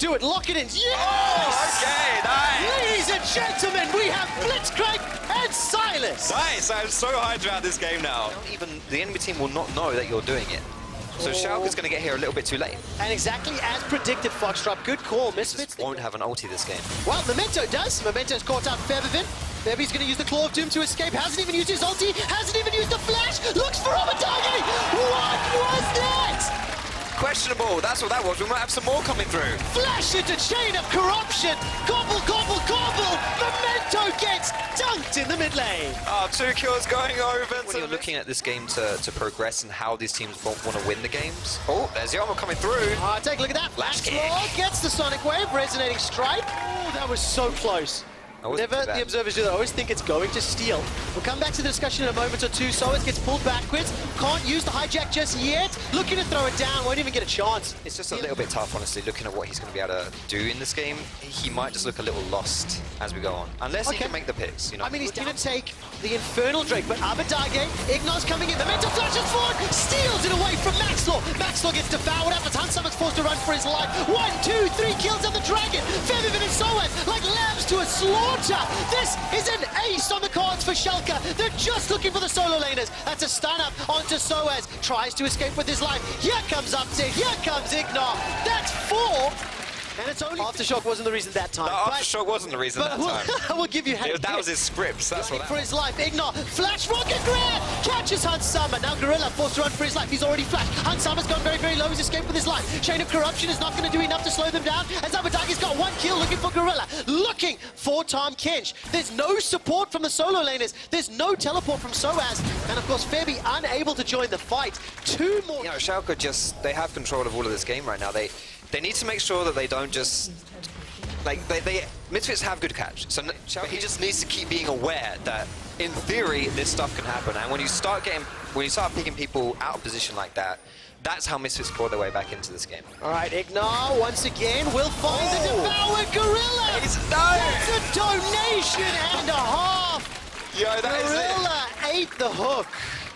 Do it, lock it in. Yes! Oh, okay, nice. Ladies and gentlemen, we have Blitzcrank and Silas. Nice, I'm so hyped about this game now. Even the enemy team will not know that you're doing it. So Schalke's going to get here a little bit too late. And exactly as predicted, Foxtrot. Good call, Misfits. Won't have an ulti this game. Well, Memento does. Memento's caught out Feathervin. Feathervin's going to use the Claw of Doom to escape. Hasn't even used his ulti. Hasn't even used the flash. Looks for Abadagi. What was that? Questionable, that's what that was. We might have some more coming through. Flash into Chain of Corruption. Gobble, gobble, gobble. Memento gets dunked in the mid lane. Oh, 2 kills going over. When you're looking at this game to progress and how these teams want to win the games. Oh, there's Yama coming through. Take a look at that. Flash kick. Gets the Sonic Wave. Resonating Strike. Oh, that was so close. Whenever the observers do that, I always think it's going to steal. We'll come back to the discussion in a moment or two. Soas gets pulled backwards. Can't use the hijack just yet. Looking to throw it down. Won't even get a chance. It's just a little bit tough, honestly, looking at what he's going to be able to do in this game. He might just look a little lost as we go on. Unless he can make the picks, you know. I mean, he's going to take the Infernal Drake, but Abadage, Ignor's coming in. The Memento flashes forward. Steals it away from Maxlaw. Maxlaw gets devoured after Hansaman's forced to run for his life. 1, 2, 3 kills on the Dragon. Feathervin and Soas like lambs to a slaughter. This is an ace on the cards for Schalke. They're just looking for the solo laners. That's a stun up onto Soas. Tries to escape with his life. Here comes Uptick. Here comes Ignor. That's 4. And it's only Aftershock wasn't the reason that time. No, Aftershock wasn't the reason that time. We'll give you that was his script. That's what for his life. Ignor, flash rocket grab, catches Hansama. Now Gorilla forced to run for his life. He's already flashed. Hansama's gone very, very low. He's escaped with his life. Chain of Corruption is not going to do enough to slow them down. As Abadagi's got 1 kill, looking for Gorilla, looking for Tom Kench. There's no support from the solo laners. There's no teleport from Soas, and of course Fabi unable to join the fight. 2 more. You know, Schalke they have control of all of this game right now. They need to make sure that they don't just, like, Misfits have good catch, so he just needs to keep being aware that, in theory, this stuff can happen, and when you start picking people out of position like that, that's how Misfits claw their way back into this game. All right, Ignor, once again, will find the devoured Gorilla! That's a donation and a half! Yo, that Gorilla ate the hook.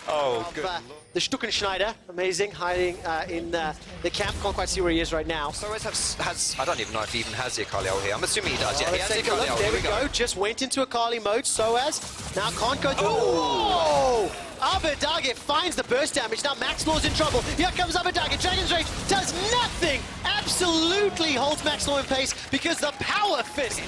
Oh, good. The Stuckenschneider, amazing, hiding in the camp. Can't quite see where he is right now. Soas has I don't even know if he even has the Akali ult here. I'm assuming he does. Yeah, he has the Akali ult. There we go. Just went into Akali mode. Soas now can't go through. Oh! Abadage finds the burst damage. Now Maxlaw's in trouble. Here comes Abadage. Dragon's Rage does nothing. Absolutely holds Maxlaw in pace because the power fist.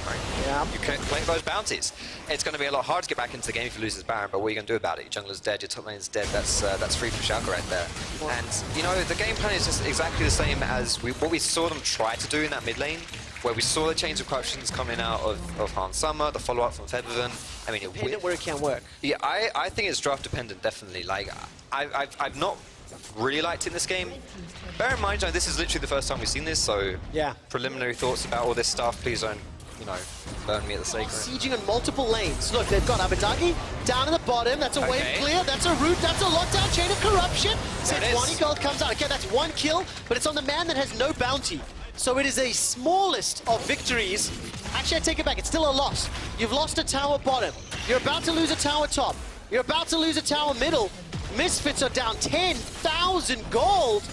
Yeah. You can't play those bounties. It's going to be a lot harder to get back into the game if you lose his Baron, but what are you going to do about it? Your jungler's dead, your top lane's dead. That's free from Schalke right there. And, you know, the game plan is just exactly the same as what we saw them try to do in that mid lane, where we saw the chains of corruptions coming out of Hansama, the follow-up from Feathervin. I mean, dependent where it can work. Yeah, I think it's draft dependent, definitely. Like, I've not really liked it in this game. Bear in mind, this is literally the first time we've seen this, so yeah. Preliminary thoughts about all this stuff, please don't, you know, burn me at the stake. Sieging on multiple lanes. Look, they've got Abadagi down at the bottom. That's a wave clear. That's a root. That's a lockdown. Chain of Corruption. Since 20 gold comes out. Okay, that's 1 kill, but it's on the man that has no bounty. So it is a smallest of victories. Actually, I take it back. It's still a loss. You've lost a tower bottom. You're about to lose a tower top. You're about to lose a tower middle. Misfits are down 10,000 gold.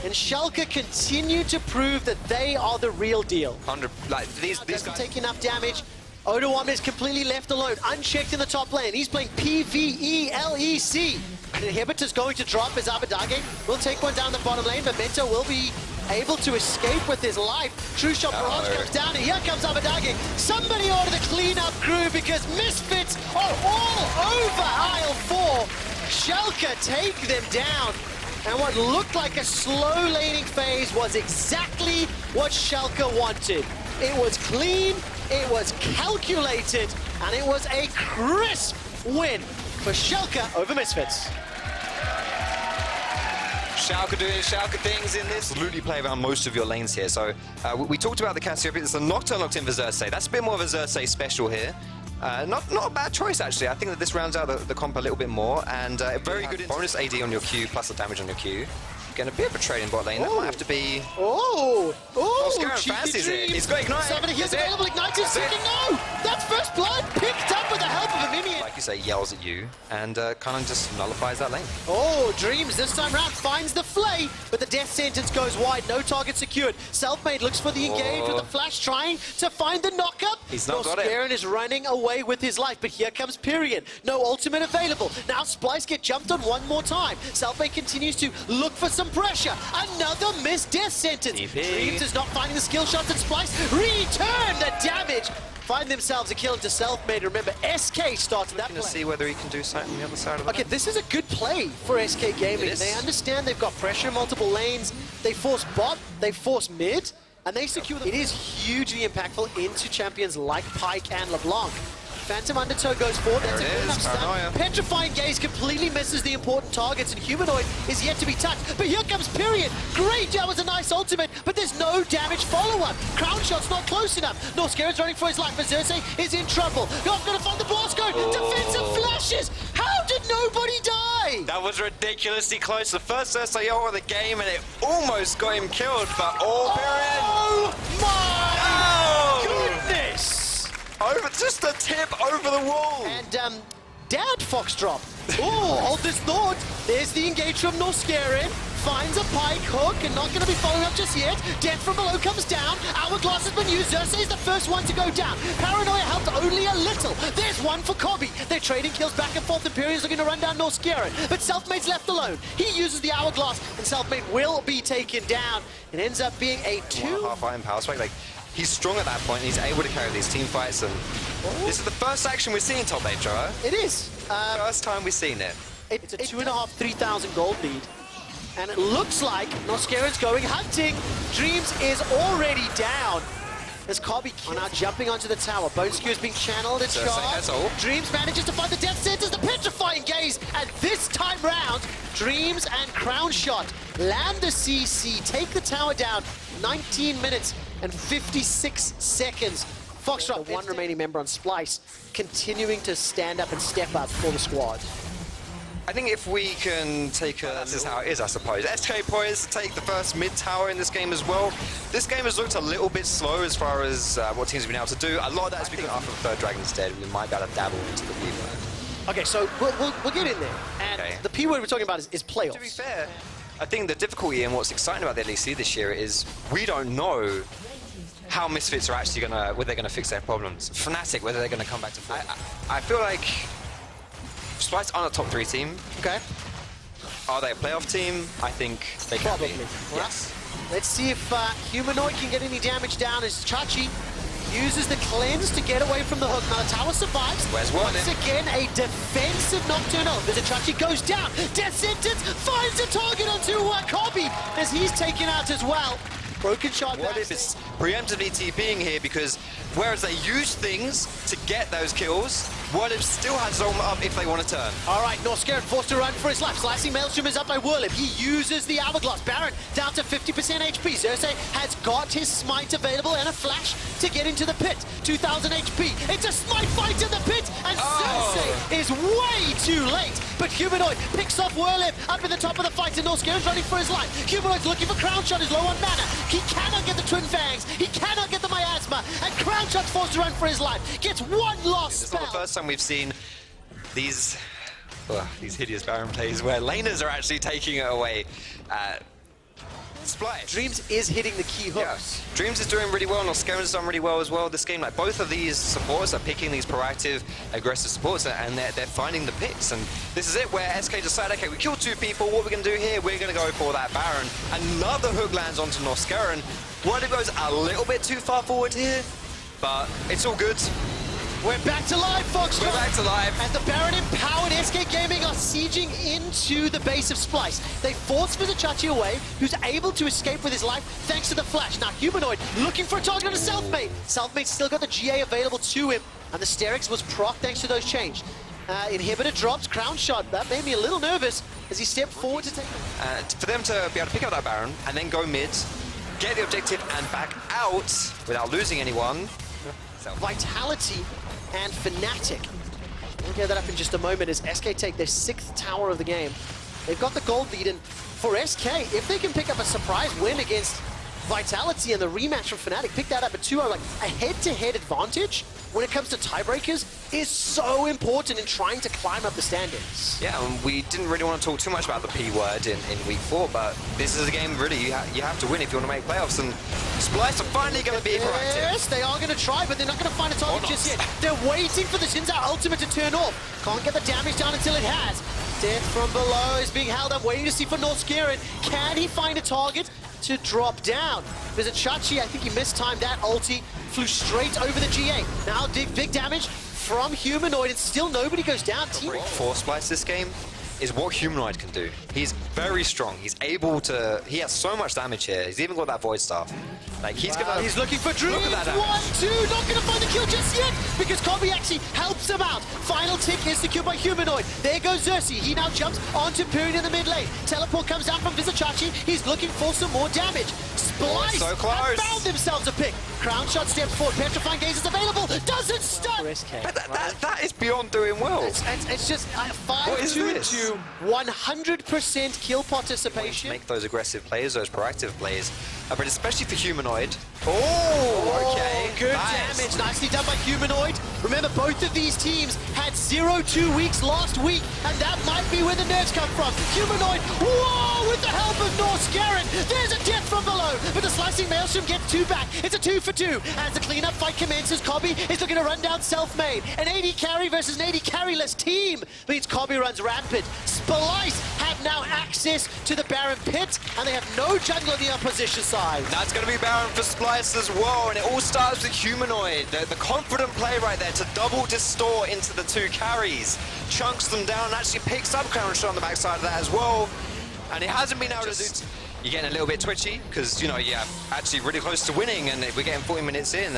And Schalke continue to prove that they are the real deal. 100, like, these doesn't take enough damage. Odoam is completely left alone, unchecked in the top lane. He's playing PvE LEC. And Inhibitor's going to drop as Abadage will take one down the bottom lane. Memento will be able to escape with his life. True Shot Barrage comes down, and here comes Abadage. Somebody order the cleanup crew because Misfits are all over aisle 4. Schalke take them down. And what looked like a slow laning phase was exactly what Schalke wanted. It was clean, it was calculated, and it was a crisp win for Schalke over Misfits. Schalke doing Schalke things in this. Absolutely play around most of your lanes here. So we talked about the Cassiopeia. It's a Nocturne locked in for Xerxes. That's a bit more of a Xerxes special here. Not a bad choice, actually. I think that this rounds out the comp a little bit more, and a very good bonus AD on your Q, plus the damage on your Q. Getting a bit of a trade in bot lane. That might have to be... Scaran fancies it. He's got Ignite. Somebody here's available. Ignite is ticking. No! That's first blood picked up with the help of a minion. Like you Xerxes yells at you and kind of just nullifies that lane. Oh, Dreams this time round finds the flay, but the death sentence goes wide. No target secured. Selfmade looks for the engage with the flash, trying to find the knockup. He's not got it. Norscaron is running away with his life, but here comes Pyrion. No ultimate available. Now Splyce get jumped on one more time. Selfmade continues to look for some pressure. Another missed death sentence. Dreams is not finding the skill shots, and Splyce return the damage. Find themselves a kill into Selfmade. Remember, SK started that play. To see whether he can do something on the other side of the Okay, this is a good play for SK Gaming. They understand they've got pressure in multiple lanes. They force bot, they force mid, and they secure them. It is hugely impactful into champions like Pyke and LeBlanc. Phantom Undertow goes forward. That's a good enough stun. Petrifying Gaze completely misses the important targets, and Humanoid is yet to be touched. But here comes Pyrion. Great, that was a nice ultimate, but there's no damage follow-up. Crown Shot's not close enough. Norscaron's running for his life, but Xerxes is in trouble. Not gonna find the blast code. Defensive flashes. How did nobody die? That was ridiculously close. The first Xerxes ult of the game, and it almost got him killed, but Pyrion. Oh my goodness! Over, just a tip over the wall. And Dad Fox drop. Oh, hold this thought. There's the engage from Norscaron. Finds a Pyke hook and not going to be following up just yet. Death from below comes down. Hourglass has been used. Xerxes is the first one to go down. Paranoia helped only a little. There's one for Kobbe. They're trading kills back and forth. Imperium's looking to run down Norscaron, but Selfmade's left alone. He uses the Hourglass, and Selfmade will be taken down. It ends up being a 2.5 iron power spike. Like, he's strong at that point. He's able to carry these team fights, and this is the first action we've seen top lane, Joe. It is. First time we've seen it. It's a 2.5, 3,000 gold lead. And it looks like Norscaron's going hunting. Dreams is already down. As Kobbe now jumping onto the tower. Bone Skewer is being channeled. It's sharp. Dreams manages to find the death sentence, the petrifying gaze. And this time round, Dreams and Crown Shot land the CC, take the tower down. 19 minutes and 56 seconds. Foxtrot, one remaining member on Splyce, continuing to stand up and step up for the squad. I think if we can take a... This is how it is, I suppose. SK poised to take the first mid tower in this game as well. This game has looked a little bit slow as far as what teams have been able to do. A lot of that is because after the third Dragon's dead, we might be able to dabble into the P word. Okay, so we'll get in there. And the P word we're talking about is playoffs. To be fair, I think the difficulty and what's exciting about the LEC this year is we don't know how Misfits are actually whether they're gonna fix their problems. Fnatic, whether they're gonna come back to form. I feel like Splyce aren't a top 3 team. Okay. Are they a playoff team? I think they can Probably. be. Yes. Let's see if Humanoid can get any damage down as Chachi uses the cleanse to get away from the hook. Now the tower survives. Where's one? Once again, a defensive nocturnal. There's a Chachi goes down. Death sentence finds a target onto Kobbe as he's taken out as well. Broken shot. What if it's preemptively TPing here, because whereas they use things to get those kills, What if still has Zoma up if they want to turn. All right, Norscaron forced to run for his life. Slicing Maelstrom is up by Whirlip. He uses the Hourglass. Baron down to 50% HP. Xerxes has got his smite available and a flash to get into the pit. 2,000 HP. It's a smite fight in the pit, and Xerxes is way too late. But Humanoid picks off Whirlip up in the top of the fight, and Norscaron's running for his life. Humanoid's looking for Crown Shot. He's low on mana. He cannot get the Twin Fangs. He cannot get the Miasma, and Crown Shot's forced to run for his life. Gets one last It's spell. not the first time we've seen these hideous Baron plays where laners are actually taking it away. Splyce. Dreams is hitting the key hooks. Yes. Dreams is doing really well, and Norscaron's done really well as well this game. Like, both of these supports are picking these proactive, aggressive supports, and they're finding the picks. And this is it, where SK decide, okay, we killed 2 people, what we're going to do here, we're going to go for that Baron. Another hook lands onto Norscaron. Whirlip goes a little bit too far forward here, but it's all good. We're back to life, Fox. We're back to life. And the Baron empowered SK Gaming are sieging into the base of Splyce. They force Vizichachi away, who's able to escape with his life thanks to the flash. Now Humanoid looking for a target on a Selfmade. Selfmade's still got the GA available to him, and the Sterix was proc thanks to those change. Inhibitor drops, Crown Shot. That made me a little nervous as he stepped forward to take it. For them to be able to pick up that Baron and then go mid, get the objective and back out without losing anyone. Vitality and Fnatic. We'll get that up in just a moment as SK take their 6th tower of the game. They've got the gold lead, and for SK, if they can pick up a surprise win against Vitality and the rematch from Fnatic picked that up at 2-0. Like, a head-to-head advantage when it comes to tiebreakers is so important in trying to climb up the standings. Yeah, and we didn't really want to talk too much about the P word in week 4, but this is a game really you have to win if you want to make playoffs, and Splyce are finally going to be proactive. Yes, they are going to try, but they're not going to find a target just yet. They're waiting for the Shinzao ultimate to turn off. Can't get the damage down until it has. Death from below is being held up, waiting to see for Norskeren. Can he find a target to drop down? Visit Chachi, I think he mistimed that ulti, flew straight over the GA. Now big damage from Humanoid, and still nobody goes down. Team For Splyce this game is what Humanoid can do. He's very strong. He's able to. He has so much damage here. He's even got that Void Staff. Like he's gonna. He's looking for Dream. 1-2, not gonna find the kill just yet because Kobe actually helps him out. Final tick is secured by Humanoid. There goes Xerxes. He now jumps onto Pyrian in the mid lane. Teleport comes down from Vizichachi. He's looking for some more damage. Splyce so close. have found themselves a pick. Crown shot steps forward. Petrifying Gaze is available. Doesn't stun. But that is beyond doing well. It's just 5-2-2, 100% kill participation. Make those aggressive plays, those proactive plays, but especially for Humanoid. Oh, okay. Good nice. damage. Nicely done by Humanoid. Remember, both of these teams had 0-2 weeks last week, and that might be where the nerfs come from. Humanoid, whoa, with the help of Norskeren. There's a death from below, but the slicing Maelstrom gets 2 back. It's a 2-for-2. As the cleanup fight commences, Kobe is looking to run down Selfmade. An AD carry versus an AD carryless team means Kobe runs rampant. Splyce have now access to the Baron pit, and they have no jungle on the opposition side. That's going to be Baron for Splyce as well, and it all starts with Humanoid. The confident play right there to double distort into the 2 carries. Chunks them down and actually picks up Crown Shot on the backside of that as well. And it hasn't been able to do... You're getting a little bit twitchy because, you know, you're actually really close to winning and we're getting 40 minutes in.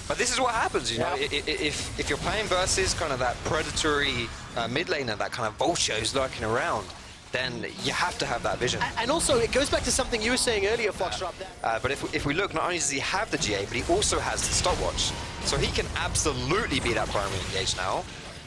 But this is what happens, you know, if you're playing versus kind of that predatory mid laner, that kind of vulture who's lurking around, then you have to have that vision. And also, it goes back to something you were saying earlier, Foxtrot. But if we look, not only does he have the GA, but he also has the stopwatch. So he can absolutely be that primary engage now.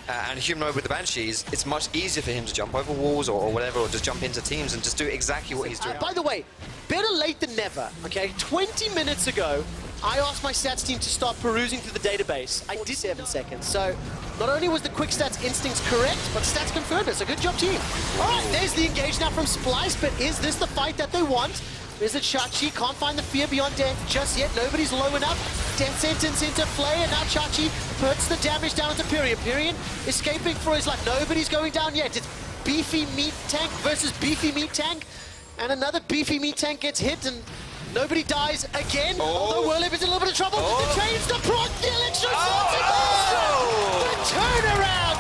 And Humanoid with the Banshees, it's much easier for him to jump over walls or whatever, or just jump into teams and just do exactly what he's doing. By the way, better late than never, okay? 20 minutes ago, I asked my stats team to start perusing through the database. I did 7 seconds, so not only was the quick stats instincts correct, but stats confirmed it, so good job, team. All right, there's the engage now from Splyce, but is this the fight that they want? Is it Chachi? Can't find the fear beyond death just yet. Nobody's low enough. Death sentence into Flay, and now Chachi puts the damage down to Pyrian. Pyrian escaping for his life. Nobody's going down yet. It's beefy meat tank versus beefy meat tank. And another beefy meat tank gets hit, and nobody dies again. Although Whirlip is in a little bit of trouble. The chains, the proc, the electro the turnaround.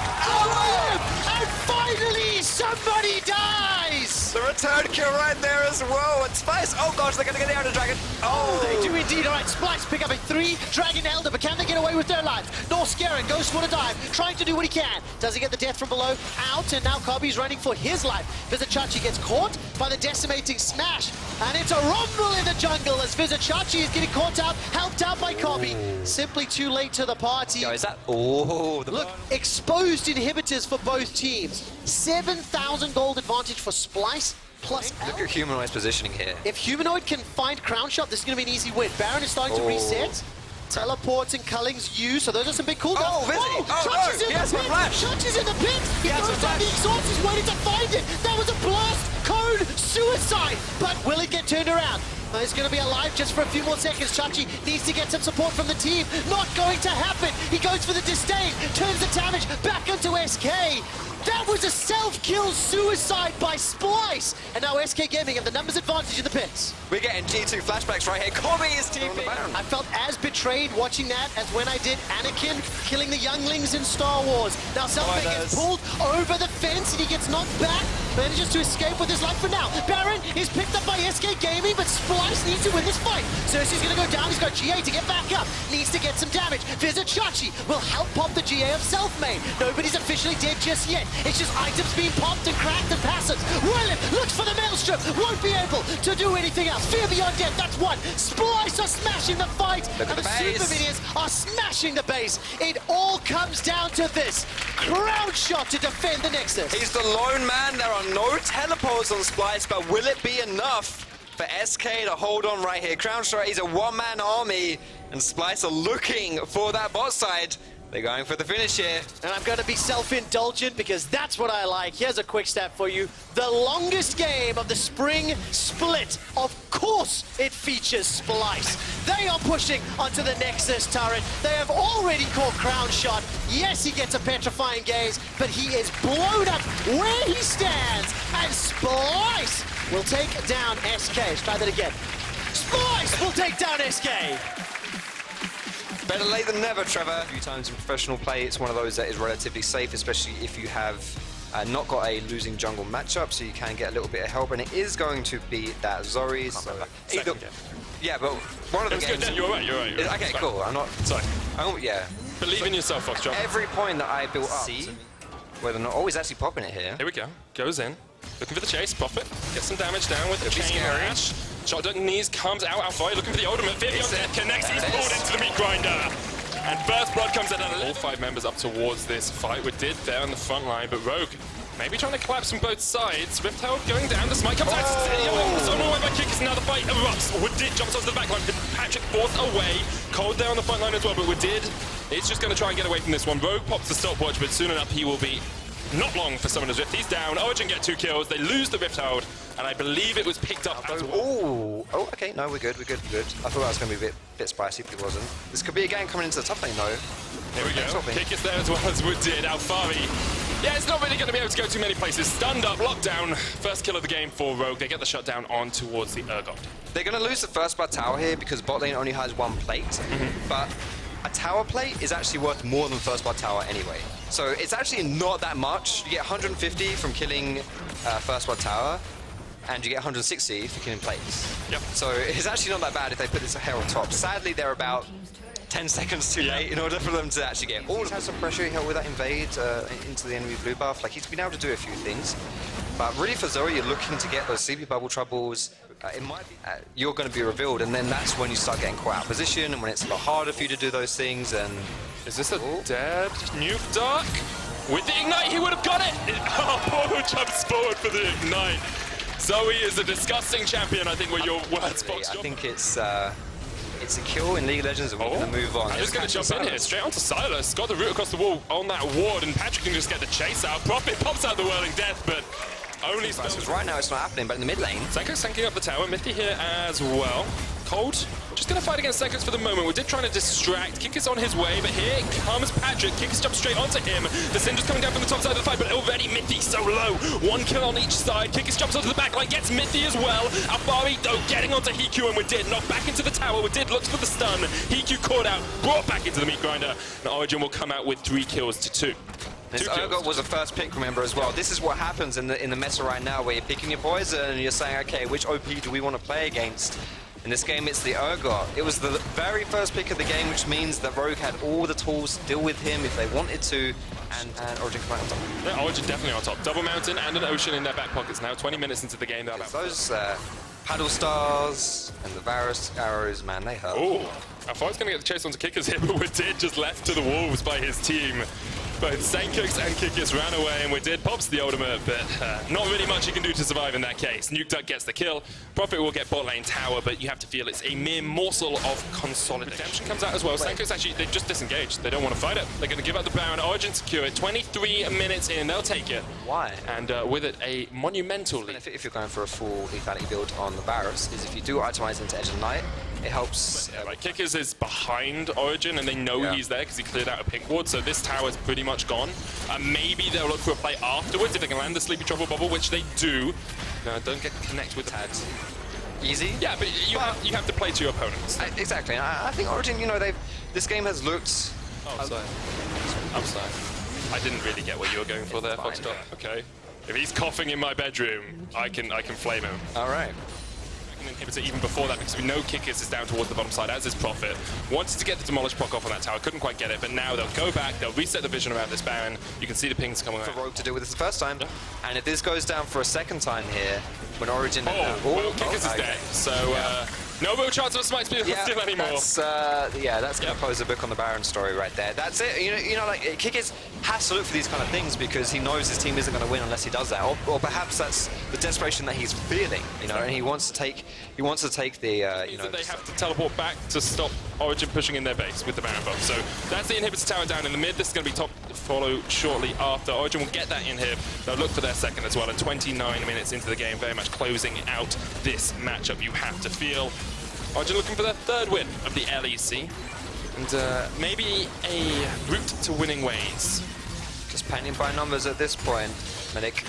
And finally, somebody dies. The return kill right there as well. And Splyce, oh gosh, they're going to get the Elder Dragon. Oh, they do indeed. All right, Splyce pick up a 3-Dragon Elder, but can they get away with their lives? Norskeren goes for the dive, trying to do what he can. Does he get the death from below? Out, and now Kobe's running for his life. Vizichachi gets caught by the decimating smash, and it's a rumble in the jungle as Vizichachi is getting caught out, helped out by Kobe. Simply too late to the party. Yo, is that... Oh, the Look, exposed inhibitors for both teams. 7,000 gold advantage for Splyce. Plus Look at Humanoid's positioning here. If Humanoid can find Crown Shot, this is going to be an easy win. Baron is starting to reset. Teleports and Culling's used, so those are some big cooldowns. Oh, Vizzy! Chachi's in the pit! Chachi's in the pit! He goes down the exhaust, he's waiting to find it! That was a blast! Code! Suicide! But will it get turned around? He's going to be alive just for a few more seconds. Chachi needs to get some support from the team. Not going to happen. He goes for the disdain. Turns the damage back into SK. That was a self-kill suicide by Splyce. And now SK Gaming have the numbers advantage in the pits. We're getting G2 flashbacks right here. Kobe is TPing. I felt as betrayed watching that as when I did Anakin killing the younglings in Star Wars. Now Selfmade gets pulled over the fence and he gets knocked back. Manages to escape with his life for now. Baron is picked up by SK Gaming, but Splyce needs to win this fight. Cersei's gonna go down. He's got GA to get back up. Needs to get some damage. Vizichachi will help pop the GA of Selfmade. Nobody's officially dead just yet. It's just items being popped and cracked and passive. Whirlip looks for the Maelstrom. Won't be able to do anything else. Fear beyond death, that's one. Splyce are smashing the fight. Look at and the base. Super Minions are smashing the base. It all comes down to this. Crown Shot to defend the Nexus. He's the lone man. There are no teleports on Splyce, but will it be enough for SK to hold on right here. Crown Strike is a one-man army, and Splyce are looking for that bot side. They're going for the finish here. And I'm going to be self-indulgent because that's what I like. Here's a quick stat for you. The longest game of the spring split. Of course it features Splyce. They are pushing onto the Nexus turret. They have already caught Crown Shot. Yes, he gets a petrifying gaze, but he is blown up where he stands. And Splyce will take down SK. Let's try that again. Splyce will take down SK. Better late than never, Trevor. A few times in professional play, it's one of those that is relatively safe, especially if you have not got a losing jungle matchup, so you can get a little bit of help, and it is going to be that Zori. So yeah, but one of the games... You're right, you're right. Okay, cool. I'm not... Sorry. Yeah. Believe in yourself, Foxtrot. Every point that I built up... See whether or not... Oh, he's actually popping it here. Here we go. Goes in. Looking for the chase. Profit. Gets some damage down with the chain rash. Shotgun knees comes out. Alpha looking for the ultimate. Vivian connects. He's pulled into the meat grinder. And First Blood comes in. All 5 members up towards this fight. We did there on the front line, but Rogue maybe trying to collapse from both sides. Rift Herald going down. The smite comes out. It's on the way by Kickers. Now the fight erupts. Woodid jumps onto the back line. Patrick forced away. Cold there on the front line as well, but Woodid is just going to try and get away from this one. Rogue pops the stopwatch, but soon enough he will be not long for Summoner's Rift. He's down. Origen get 2 kills. They lose the Rift Herald, and I believe it was picked up as well. Oh, okay. No, we're good. We're good. We're good. I thought that was going to be a bit spicy if it wasn't. This could be a game coming into the top lane, though. Here we go. Kick is there as well as Woodid. Alfari. Yeah, it's not really going to be able to go too many places. Stunned up, locked down. First kill of the game for Rogue. They get the shutdown on towards the Urgot. They're going to lose the first bar tower here because bot lane only has 1 plate. But a tower plate is actually worth more than first bar tower anyway. So it's actually not that much. You get 150 from killing first bar tower, and you get 160 for killing plates. Yep. So it's actually not that bad if they put this hair on top. Sadly, they're about 10 seconds too late in order for them to actually get all of it. He's had some pressure here with that invade into the enemy blue buff. Like, he's been able to do a few things. But really for Zori, you're looking to get those sleepy bubble troubles. It might be you're going to be revealed, and then that's when you start getting caught out of position, and when it's a lot harder for you to do those things. And is this a dead Nuke Dark? With the Ignite, he would have got it! Oh, Poro jumps forward for the Ignite. Zoe is a disgusting champion, I think, were your words, Fox. I think it's a kill in League of Legends, and we're going to move on. I'm just going to jump in here, straight onto Silas. Got the route across the wall on that ward, and Patrick can just get the chase out. Profit pops out the Whirling Death, but only spells. Right now it's not happening, but in the mid lane. Senko's tanking up the tower. Mithy here as well. Cold, just going to fight against Senko's for the moment. We did trying to distract. Kick is on his way, but here comes Patrick. Kick is jumps straight onto him. The Syndra's coming down from the top side of the fight, but already Mithy so low. 1 kill on each side. Kick is jumps onto the back line, gets Mithy as well. Alfari, though, getting onto Hiku, and Woodid knocked back into the tower. Woodid looks for the stun. Hiku caught out, brought back into the meat grinder. And Origen will come out with 3 kills to 2. This Urgot was a first pick, remember, as well. This is what happens in the meta right now, where you're picking your poison and you're saying, okay, which OP do we want to play against? In this game, it's the Urgot. It was the very first pick of the game, which means that Rogue had all the tools to deal with him if they wanted to, and Origen came out on top. Yeah, Origen definitely on top. Double Mountain and an Ocean in their back pockets now. 20 minutes into the game. Those paddle stars and the Varus arrows, man, they hurt. Oh, I thought I was going to get the chase onto Kickers here, but Woodid just left to the wolves by his team. Both Sankooks and Kickers ran away, and Woodid pops the ultimate, but not really much he can do to survive in that case. Nuke Duck gets the kill. Profit will get bot lane tower, but you have to feel it's a mere morsel of consolidation. Redemption comes out as well. Sankooks actually, they've just disengaged. They don't want to fight it. They're going to give up the Baron. Origen secure it. 23 minutes in, they'll take it. Why? And with it, a monumental lead. If you're going for a full lethality build on the Varus, is if you do itemize into Edge of Night, it helps. Yeah, right. Kickers is behind Origen, and they know he's there because he cleared out a pink ward, so this tower is pretty much gone. Maybe they'll look for a play afterwards if they can land the Sleepy Trouble Bubble, which they do. No, don't get connect with tags. Easy? Yeah, but you have to play to your opponents. Exactly. I think Origen, you know, this game has looked... Oh, sorry. I'm sorry. I didn't really get what you were going for there, Foxtrot. Okay. If he's coughing in my bedroom, I can flame him. All right. Inhibitor even before that, because we know Kickers is down towards the bottom side, as is Profit. Wanted to get the Demolish proc off on that tower, couldn't quite get it, but now they'll go back, they'll reset the vision around this Baron. You can see the pings coming out. For Rogue to do with this the first time, and if this goes down for a second time here, when Origen... Kickers is dead, so No real chance of a smite steal anymore. That's going to close the book on the Baron story right there. That's it. You know, like Kikis has to look for these kind of things because he knows his team isn't going to win unless he does that, or perhaps that's the desperation that he's feeling. You know, and he wants to take the. You know, they have to teleport back to stop Origen pushing in their base with the Baron bomb. So that's the inhibitor tower down in the mid. This is going to be top follow shortly after. Origen will get that inhib. They'll look for their second as well. And 29 minutes into the game, very much closing out this matchup. You have to feel. Origen looking for their third win of the LEC. And maybe a route to winning ways. Just painting by numbers at this point, Medic.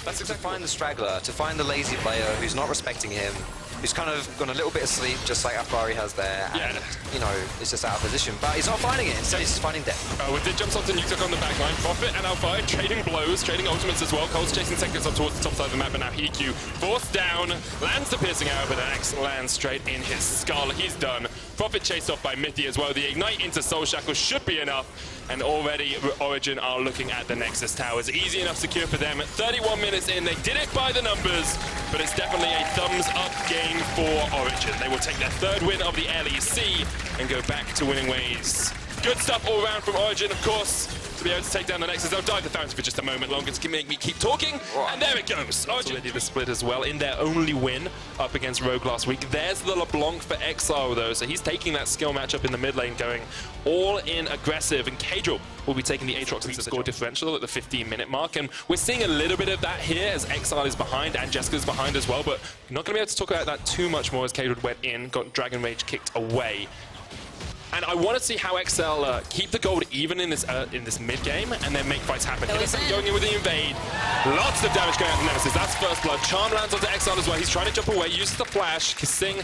That's exactly. To find the straggler, to find the lazy player who's not respecting him, who's kind of gone a little bit asleep, just like Afari has there, and, you know, it's just out of position. But he's not finding it, instead he's just finding death. With the jumps onto Nuke on the back line, Prophet and Alpha trading blows, trading ultimates as well. Cole's chasing seconds up towards the top side of the map, but now EQ forced down, lands the piercing arrow, but an X lands straight in his skull. He's done. Prophet chased off by Mithy as well. The ignite into Soul Shackle should be enough, and already Origen are looking at the Nexus towers. Easy enough secure for them. 31 minutes in, they did it by the numbers, but it's definitely a thumbs up game for Origen. They will take their third win of the LEC and go back to winning ways. Good stuff all around from Origen, of course, to be able to take down the Nexus. They'll dive the fountain for just a moment longer to make me keep talking, and there it goes. Origen did the split as well in their only win up against Rogue last week. There's the LeBlanc for Exile though, so he's taking that skill matchup in the mid lane, going all in aggressive, and Kadril will be taking the Aatrox into the score differential at the 15-minute mark, and we're seeing a little bit of that here as Exile is behind and Jessica's behind as well, but I'm not going to be able to talk about that too much more as Kadril went in, got Dragon Rage kicked away. And I want to see how XL keep the gold even in this mid game and then make fights happen. Hillsang going in with the invade. Lots of damage going out to Nemesis. That's first blood. Charm lands onto XL as well. He's trying to jump away, uses the flash. Kissing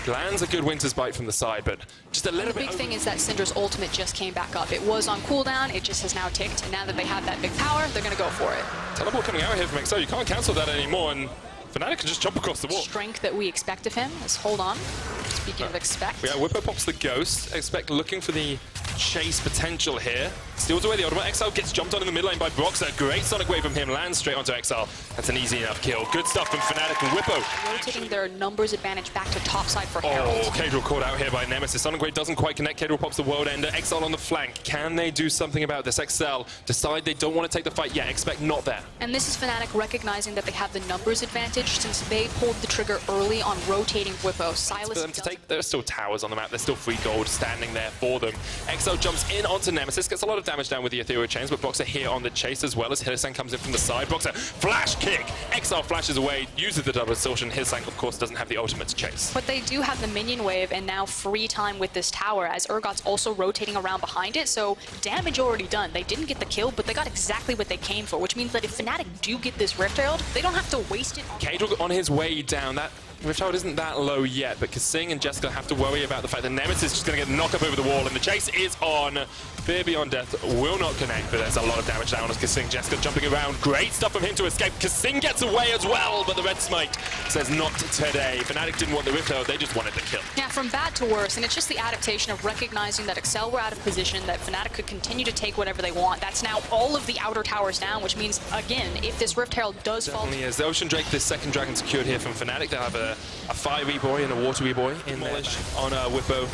lands a good Winter's Bite from the side, but just a little bit. The big thing is that Syndra's ultimate just came back up. It was on cooldown, it just has now ticked, and now that they have that big power, they're going to go for it. Teleport coming out here from XL. You can't cancel that anymore, and Fnatic can just jump across the wall. Strength that we expect of him is hold on. Speaking of expect. Yeah, Whippo pops the Ghost. Expect looking for the chase potential here. Steals away the ultimate. XL gets jumped on in the mid lane by Broxer. Great Sonic Wave from him. Lands straight onto XL. That's an easy enough kill. Good stuff from Fnatic and Whippo. Rotating their numbers advantage back to top side for Herald. Oh, Kadril caught out here by Nemesis. Sonic Wave doesn't quite connect. Kadril pops the World Ender. XL on the flank. Can they do something about this? XL decide they don't want to take the fight yet. Expect not there. And this is Fnatic recognizing that they have the numbers advantage since they pulled the trigger early on rotating Whippo. Silas for them to take. There are still towers on the map. There's still free gold standing there for them. XL jumps in onto Nemesis. Gets a lot of damage down with the Ethereal Chains, but Broxer here on the chase as well as Hillsang comes in from the side. Broxer, flash kick! XL flashes away, uses the double assaultion. Hillsang, of course, doesn't have the ultimate to chase. But they do have the minion wave and now free time with this tower as Urgot's also rotating around behind it, so damage already done. They didn't get the kill, but they got exactly what they came for, which means that if Fnatic do get this Rift Herald, they don't have to waste it on... Kadril on his way down. That Rift Herald isn't that low yet, but Kissing and Jessica have to worry about the fact that Nemesis is just going to get knocked up over the wall, and the chase is on. Fear Beyond Death will not connect, but there's a lot of damage down as Kissing. Jessica jumping around. Great stuff from him to escape. Kissing gets away as well, but the Red Smite says not today. Fnatic didn't want the Rift Herald, they just wanted the kill. Yeah, from bad to worse, and it's just the adaptation of recognizing that Excel were out of position, that Fnatic could continue to take whatever they want. That's now all of the outer towers down, which means, again, if this Rift Herald does fall... Definitely is. The Ocean Drake, this second dragon secured here from Fnatic. They'll have a fiery boy and a watery boy in on Whippo,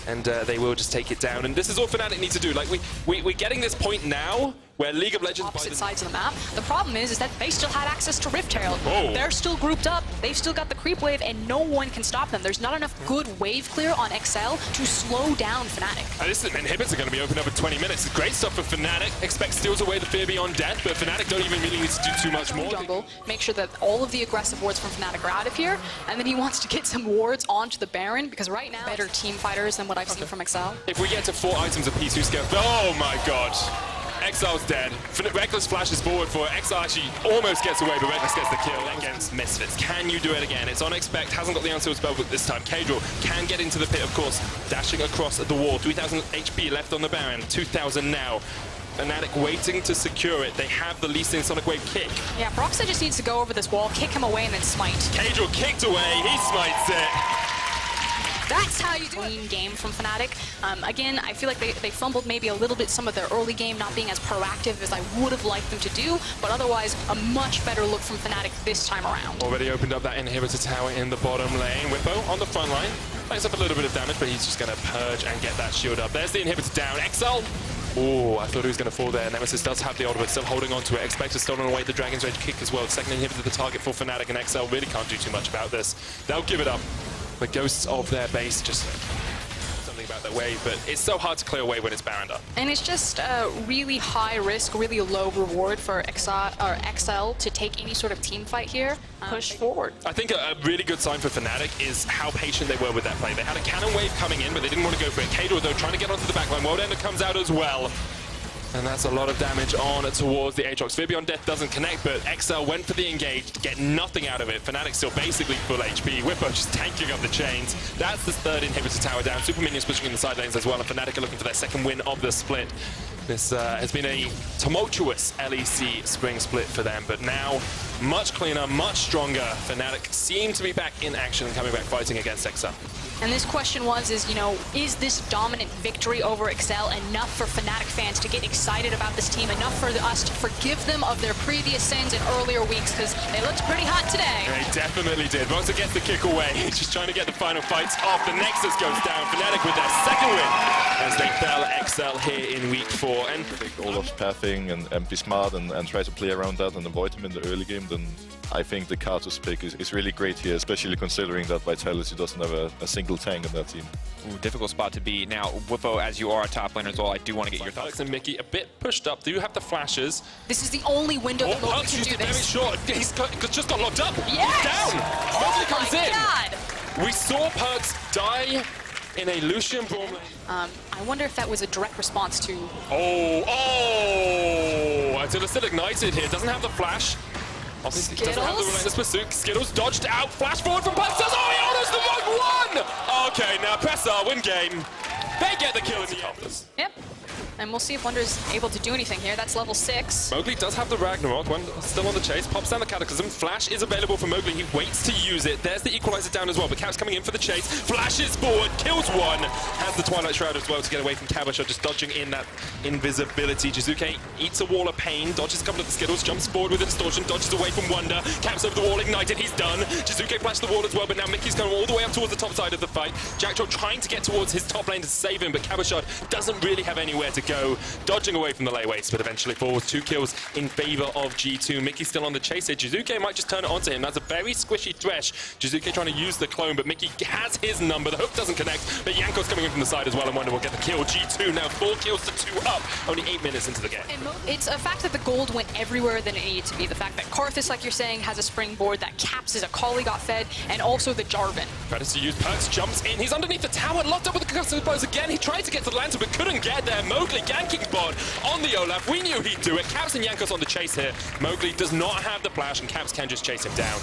and they will just take it down. And this is all Fnatic need to do. Like, we're getting this point now where League of Legends... Opposite sides of the map. The problem is that they still had access to Rift Herald. Oh. They're still grouped up. They've still got the creep wave, and no one can stop them. There's not enough good wave clear on XL to slow down Fnatic. This inhibits are going to be opened up in 20 minutes. Great stuff for Fnatic. Expect steals away the Fear Beyond Death, but Fnatic don't even really need to do too much more. Jungle, make sure that all of the aggressive wards from Fnatic are out of here, and then he wants to get some wards onto the Baron, because right now, better team fighters than what I've seen from XL. If we get to 4 items apiece, who's going to... Oh my god. Exile's dead. Reckless flashes forward for it. Exile actually almost gets away, but Reckless gets the kill against Misfits. Can you do it again? It's on Expect, hasn't got the answer spell book this time. Kadril can get into the pit, of course, dashing across the wall. 3,000 HP left on the Baron, 2,000 now. Fnatic waiting to secure it. They have the Lee Sin Sonic Wave kick. Yeah, Broxer just needs to go over this wall, kick him away, and then smite. Kadril kicked away, he smites it. That's how you do it. Clean game from Fnatic. Again, I feel like they fumbled maybe a little bit some of their early game, not being as proactive as I would have liked them to do, but otherwise a much better look from Fnatic this time around. Already opened up that inhibitor tower in the bottom lane. Whippo on the front line. Makes up a little bit of damage, but he's just going to purge and get that shield up. There's the inhibitor down. XL. Oh, I thought he was going to fall there. Nemesis does have the ultimate, still holding on to it. Expected stolen away the Dragon's Rage kick as well. Second inhibitor the target for Fnatic, and XL really can't do too much about this. They'll give it up. The ghosts of their base just something about their wave, but it's so hard to clear away when it's Baron up. And it's just a really high risk, really low reward for XL to take any sort of team fight here. Push forward. I think a really good sign for Fnatic is how patient they were with that play. They had a cannon wave coming in, but they didn't want to go for it. Kato, though, trying to get onto the backline. Worldender comes out as well. And that's a lot of damage on towards the Aatrox. Vibion's death doesn't connect, but XL went for the engage to get nothing out of it. Fnatic still basically full HP. Whippo just tanking up the chains. That's the third inhibitor tower down. Super Minions pushing in the side lanes as well, and Fnatic are looking for their second win of the split. This has been a tumultuous LEC spring split for them, but now much cleaner, much stronger. Fnatic seem to be back in action, coming back fighting against XL. And this question is this dominant victory over XL enough for Fnatic fans to get excited about this team, enough for us to forgive them of their previous sins in earlier weeks, because they looked pretty hot today. They definitely did. Moxa gets the kick away, just trying to get the final fights off. The Nexus goes down. Fnatic with their second win as they fell XL here in week 4. And Olaf's pathing and be smart and try to play around that and avoid him in the early game, then I think the Karthus pick is really great here, especially considering that Vitality doesn't have a single tank in that team. Ooh, difficult spot to be. Now, Whippo, as you are a top laner as well, I do want to get your thoughts. Alex and Mickey a bit pushed up. Do have the flashes. This is the only window that Mowgli Perks can used do it very this. short. He's just got locked up. Yes! He's down. Mowgli comes my in. God. We saw Perks die in a Lucian brawl lane. I wonder if that was a direct response to... Oh! Attila still ignited here. Doesn't have the flash. Obviously doesn't have the relentless pursuit. Skittles dodged out. Flash forward from Perks. Oh, he honors the wrong one! Okay, now Pressar win game. They get the kill in the end. Yep. And we'll see if Wonder's able to do anything here. That's level 6. Mowgli does have the Ragnarok, one still on the chase, pops down the Cataclysm. Flash is available for Mowgli, he waits to use it. There's the Equalizer down as well, but Cap's coming in for the chase. Flashes forward, kills one, has the Twilight Shroud as well to get away from Cabochard, just dodging in that invisibility. Jizuke eats a wall of pain, dodges a couple of the Skittles, jumps forward with a distortion, dodges away from Wonder. Cap's over the wall, ignited, he's done. Jizuke flashed the wall as well, but now Mickey's coming all the way up towards the top side of the fight. Jackdaw trying to get towards his top lane to save him, but Cabochard doesn't really have anywhere to go. Dodging away from the layaways, but eventually forward 2 kills in favor of G2. Mickey's still on the chase here. Jizuke might just turn it onto him. That's a very squishy Thresh. Jizuke trying to use the clone, but Mickey has his number. The hook doesn't connect, but Yanko's coming in from the side as well, and Wonder will get the kill. G2 now 4 kills to 2 up. Only 8 minutes into the game. It's a fact that the gold went everywhere than it needed to be. The fact that Karthus, like you're saying, has a springboard, that Caps is a call he got fed, and also the Jarvan. Predator use Perks, jumps in. He's underneath the tower, locked up with the concussive blows again. He tried to get to the lantern, but couldn't get there. Mowgli ganking bot on the Olaf. We knew he'd do it. Caps and Yankos on the chase here. Mowgli does not have the flash, and Caps can just chase him down.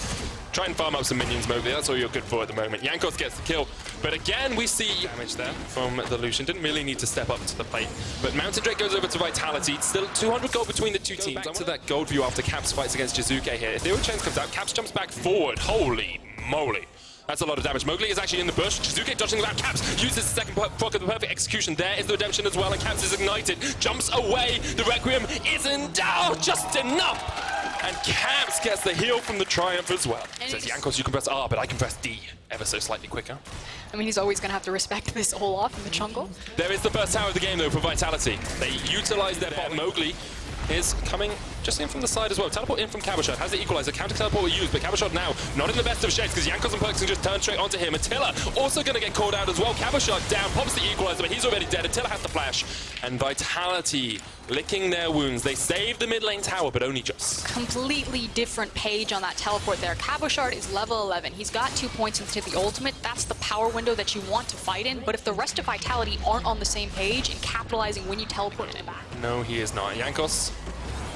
Try and farm up some minions, Mowgli. That's all you're good for at the moment. Yankos gets the kill. But again, we see damage there from the Lucian. Didn't really need to step up to the plate. But Mountain Drake goes over to Vitality. It's still 200 gold between the two teams. Back to that gold view after Caps fights against Jizuke here. If the Chains comes out, Caps jumps back forward. Holy moly. That's a lot of damage. Mowgli is actually in the bush. Jizuke dodging around Caps. Uses the second proc of the perfect execution. There is the redemption as well, and Caps is ignited. Jumps away. The Requiem isn't down. Just enough. And Caps gets the heal from the Triumph as well. Says Yankos, you can press R, but I can press D ever so slightly quicker. I mean, he's always going to have to respect this Olaf in the jungle. There is the first tower of the game, though, for Vitality. They utilize their bot. Mowgli is coming just in from the side as well. Teleport in from Cabochard. Has the Equalizer. Counter teleport used, but Cabochard now not in the best of shapes because Yankos and Perks can just turn straight onto him. Attila also going to get called out as well. Cabochard down, pops the Equalizer, but he's already dead. Attila has the flash. And Vitality licking their wounds. They save the mid lane tower, but only just. Completely different page on that teleport there. Cabochard is level 11. He's got 2 points into the ultimate. That's the power window that you want to fight in. But if the rest of Vitality aren't on the same page and capitalizing when you teleport it back. No, he is not. Yankos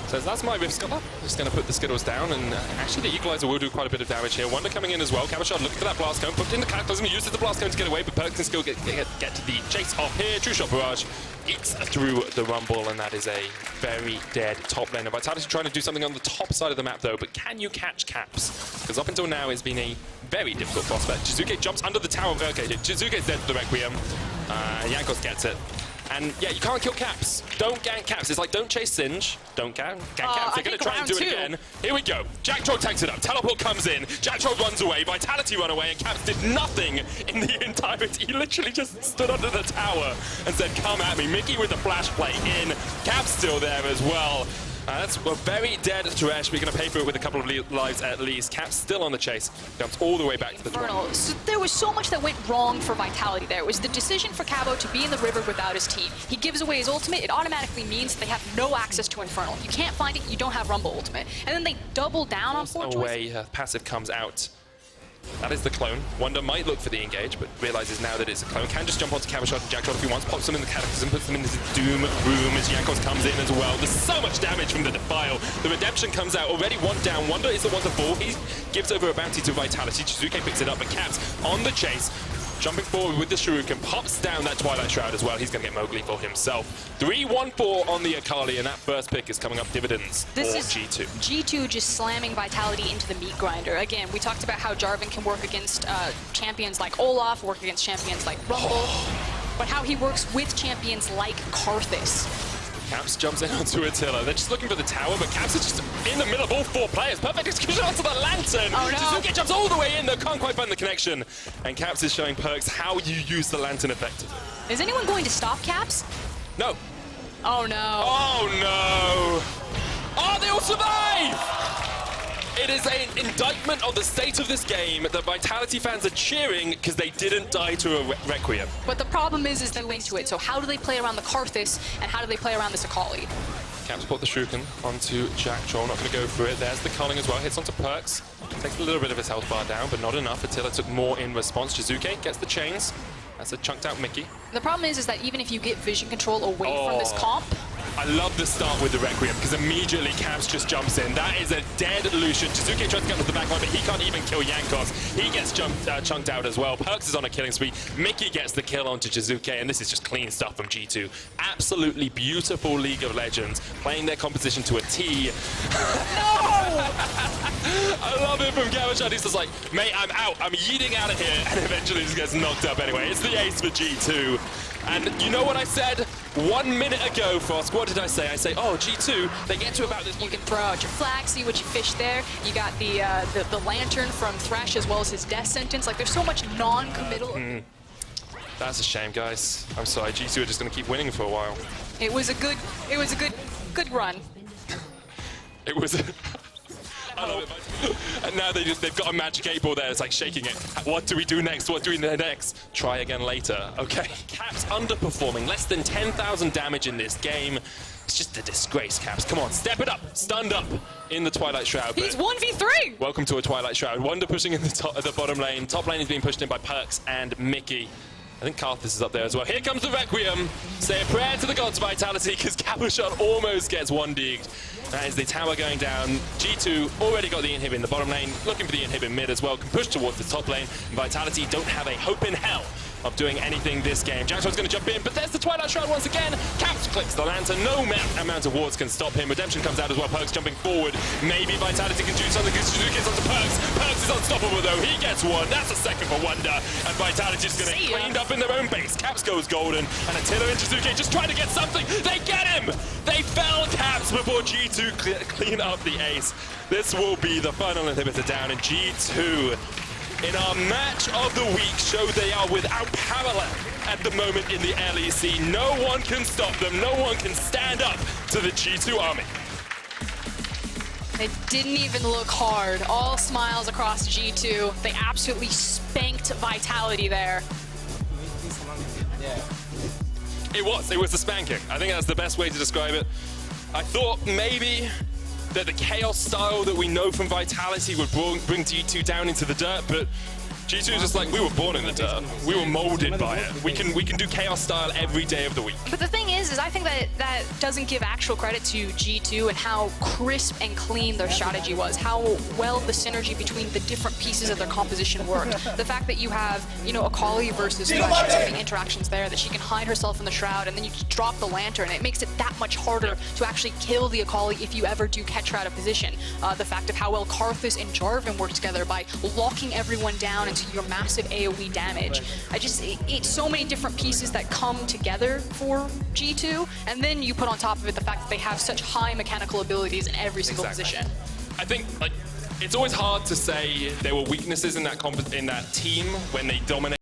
Says that's my Rift Scuttler. Just going to put the Skittles down, and actually the Equalizer will do quite a bit of damage here. Wonder coming in as well. KazaLoLL looking for that Blast Cone, put in the Cataclysm, uses the Blast Cone to get away, but Perks can still get to the chase off here. True Shot Barrage eats through the Rumble, and that is a very dead top laner. Vitality trying to do something on the top side of the map though, but can you catch Caps? Because up until now it's been a very difficult prospect. Jizuke jumps under the tower. Okay, Jizuke's dead to the Requiem. Jankos gets it. And yeah, you can't kill Caps. Don't gank Caps. It's like, don't chase Singe. Don't gank Caps. They're going to try and do it again. Here we go. Jack Troll takes it up. Teleport comes in. Jack Troll runs away. Vitality run away. And Caps did nothing in the entirety. He literally just stood under the tower and said, come at me. Mickey with the flash play in. Caps still there as well. That's a very dead Thresh. We're going to pay for it with a couple of lives at least. Caps still on the chase. Jumps all the way back to the Infernal. So there was so much that went wrong for Vitality there. It was the decision for Cabo to be in the river without his team. He gives away his ultimate. It automatically means they have no access to Infernal. You can't find it, you don't have Rumble ultimate. And then they double down on 4 choices. Passive comes out. That is the clone. Wonder might look for the engage, but realizes now that it's a clone. Can just jump onto KazaLoLL and Jack Troll if he wants, pops them in the Cataclysm, puts them in his Doom room as Jankos comes in as well. There's so much damage from the Defile. The Redemption comes out, already one down. Wonder is the one to fall. He gives over a bounty to Vitality. Jizuke picks it up, but Caps on the chase. Jumping forward with the Shuriken, pops down that Twilight Shroud as well. He's going to get Mowgli for himself. 3-1-4 on the Akali, and that first pick is coming up dividends This for is G2. G2 just slamming Vitality into the meat grinder. Again, we talked about how Jarvan can work against champions like Olaf, work against champions like Rumble, but how he works with champions like Karthus. Caps jumps in onto Attila. They're just looking for the tower, but Caps is just in the middle of all 4 players. Perfect execution onto the Lantern. Oh no. Jizuke jumps all the way in, though can't quite find the connection. And Caps is showing Perks how you use the Lantern effectively. Is anyone going to stop Caps? No. Oh no. Oh no. Oh, they all survive! It is an indictment of the state of this game that Vitality fans are cheering because they didn't die to a Requiem. But the problem is they link to it. So how do they play around the Karthus, and how do they play around this Akali? Caps put the Shuriken onto Jack Troll, not going to go for it. There's the culling as well, hits onto Perks. Takes a little bit of his health bar down, but not enough. Attila took more in response. Jizuke gets the chains. That's a chunked out Mickey. The problem is that even if you get vision control away from this comp, I love the start with the Requiem because immediately Caps just jumps in. That is a dead Lucian. Jizuke tries to get to the back line, but he can't even kill Jankos. He gets chunked out as well. Perks is on a killing spree. Mickey gets the kill onto Jizuke, and this is just clean stuff from G2. Absolutely beautiful League of Legends, playing their composition to a T. No! I love it from KazaLoLL. He's just like, mate, I'm out. I'm yeeting out of here, and eventually just gets knocked up anyway. It's the ace for G2. And you know what I said 1 minute ago, Frost? What did I say? I say, oh, G2, they get to about this. you can throw out your flag, see what you fish there. You got the Lantern from Thresh as well as his death sentence. Like, there's so much non-committal. That's a shame, guys. I'm sorry. G2 are just going to keep winning for a while. It was a good run. It was. I love it. And now they've got a magic 8-ball there. It's like shaking it. What do we do next? What do we do next? Try again later. Okay. Caps underperforming. Less than 10,000 damage in this game. It's just a disgrace, Caps. Come on, step it up. Stunned up in the Twilight Shroud. He's 1v3. Welcome to a Twilight Shroud. Wonder pushing in the bottom lane. Top lane is being pushed in by Perks and Mickey. I think Karthus is up there as well. Here comes the Requiem. Say a prayer to the gods, Vitality, because KazaLoLL almost gets 1-degged. That is the tower going down. G2 already got the inhib in the bottom lane, looking for the inhib in mid as well, can push towards the top lane. And Vitality don't have a hope in hell of doing anything this game. Jack Troll's going to jump in, but there's the Twilight Shroud once again. Caps clicks the Lantern. No amount of wards can stop him. Redemption comes out as well. Perks jumping forward. Maybe Vitality can do something because Jizuke gets onto Perks. Perks is unstoppable though. He gets one. That's a second for Wonder. And Vitality is going to get cleaned up in their own base. Caps goes golden. And Attila and Jizuke just trying to get something. They get him! They fell Caps before G2 clean up the ace. This will be the final inhibitor down, and G2 in our match of the week show they are without parallel at the moment in the LEC. No one can stop them. No one can stand up to the G2 army. It didn't even look hard. All smiles across G2. They absolutely spanked Vitality there. It was a spanking. I think that's the best way to describe it. I thought maybe that the chaos style that we know from Vitality would bring G2 down into the dirt, but G2 is just like, we were born in the dirt. We were molded by it. We can do chaos style every day of the week. But the thing is I think that doesn't give actual credit to G2 and how crisp and clean their strategy was, how well the synergy between the different pieces of their composition worked. The fact that you have, you know, Akali versus Flash, some of the interactions there, that she can hide herself in the shroud and then you just drop the lantern. It makes it that much harder to actually kill the Akali if you ever do catch her out of position. The fact of how well Karthus and Jarvan work together by locking everyone down into your massive AoE damage. It's so many different pieces that come together for G2, and then you put on top of it the fact that they have such high mechanical abilities in every single position. I think like it's always hard to say there were weaknesses in that team when they dominate.